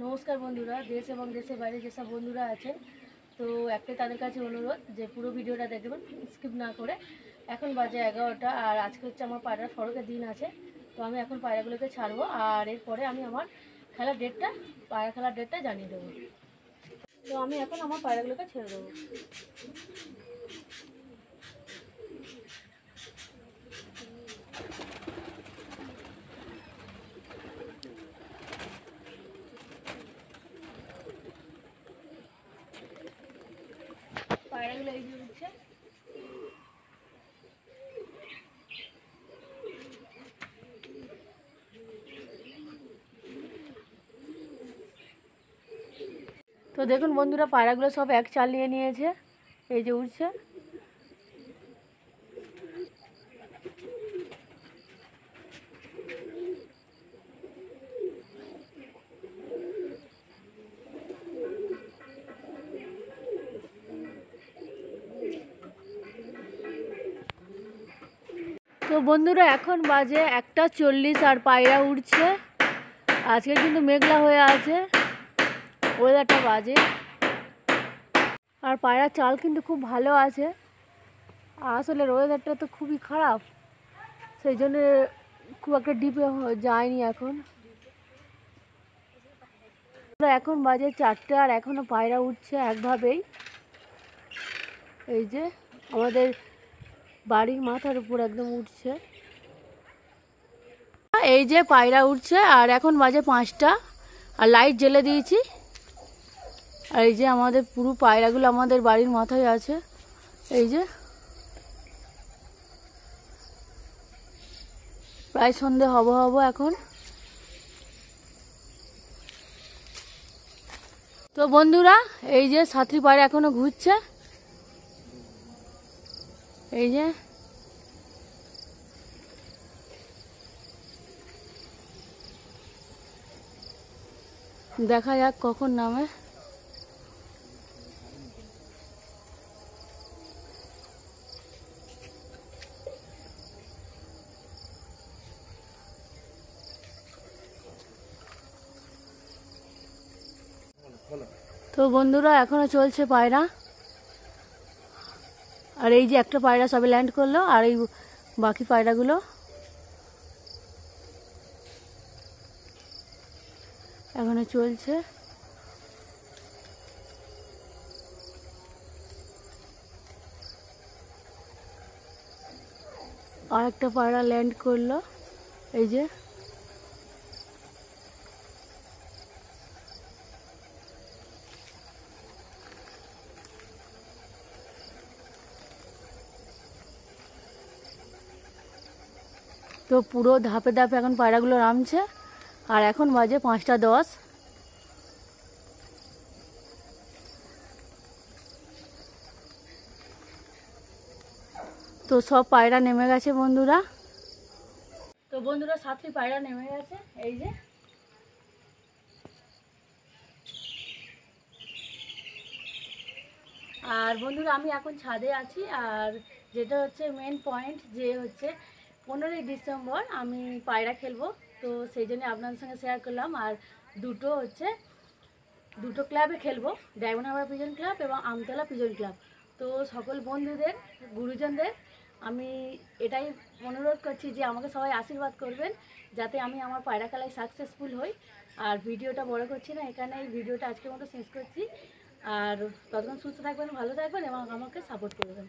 নমস্কার বন্ধুরা, দেশ এবং দেশের বাইরে যেসব বন্ধুরা আছেন, তো একটাই তাদের কাছে অনুরোধ যে পুরো ভিডিওটা দেখবেন, স্কিপ না করে। এখন বাজে 11টা, আর আজকে হচ্ছে আমার পায়রার ফরকের দিন আছে। তো আমি এখন পায়রাগুলোকে ছাড়বো, আর এরপরে আমি আমার পায়রা খেলার ডেটটা জানিয়ে দেবো। তো আমি এখন আমার পায়রাগুলোকে ছেড়ে দেবো। পায়রাগুলো এই যে উঠছে। তো দেখুন বন্ধুরা, পায়রাগুলো সব এক চাল নিয়ে নিয়েছে, এই যে উঠছে। তো বন্ধুরা, এখন বাজে 1:40 আর পায়রা উঠছে। আজকে কিন্তু মেঘলা হয়ে আছে, ওয়েদারটা বাজে। আর পায়রার চাল কিন্তু খুব ভালো আছে। আসলে ওয়েদারটা তো খুবই খারাপ, সেই জন্য খুব একটা ডিপে যায়নি এখন। এখন বাজে 4টে, আর এখনও পায়রা উঠছে একভাবেই। এই যে আমাদের বাড়ির মাথার উপর একদম উঠছে। এই যে পায়রা উঠছে, আর এখন বাজে 5টা, আর লাইট জ্বেলে দিয়েছি। আর এই যে আমাদের পুরো পায়রাগুলো আমাদের বাড়ির মাথায় আছে। এই যে প্রায় সন্ধে হব এখন। তো বন্ধুরা, এই যে ছাত্রী পায়রা এখনো ঘুরছে। এই যে দেখা যাক কখন নামে। তো বন্ধুরা, এখনো চলছে পায়রা। আর এই যে একটা পায়রা সবে ল্যান্ড করলো, আর এই বাকি পায়রাগুলো এখনো চলছে। আর একটা পায়রা ল্যান্ড করলো, এই যে। তো পুরো ধাপে ধাপে এখন পায়রাগুলো নামছে, আর এখন বাজে 5টা 10। তো সব পায়রা নেমে গেছে বন্ধুরা। তো বন্ধুরা, 7টি পায়রা নেমে গেছে, এই যে। আর বন্ধুরা, আমি এখন ছাদে আছি, আর যেটা হচ্ছে মেন পয়েন্ট, যে হচ্ছে 15ই ডিসেম্বর আমি পায়রা খেলবো। তো সেই জন্য আপনাদের সঙ্গে শেয়ার করলাম। আর দুটো ক্লাবে খেলবো, ডায়মন্ড হারবার পিজন ক্লাব এবং আমতলা পিজন ক্লাব। তো সকল বন্ধুদের, গুরুজনদের আমি এটাই অনুরোধ করছি যে আমাকে সবাই আশীর্বাদ করবেন, যাতে আমি আমার পায়রা খেলায় সাকসেসফুল হই। আর ভিডিওটা বড় করছি না, এখানে এই ভিডিওটা আজকের মতো শেষ করছি। আর ততক্ষণ সুস্থ থাকবেন, ভালো থাকবেন এবং আমাকে সাপোর্ট করবেন।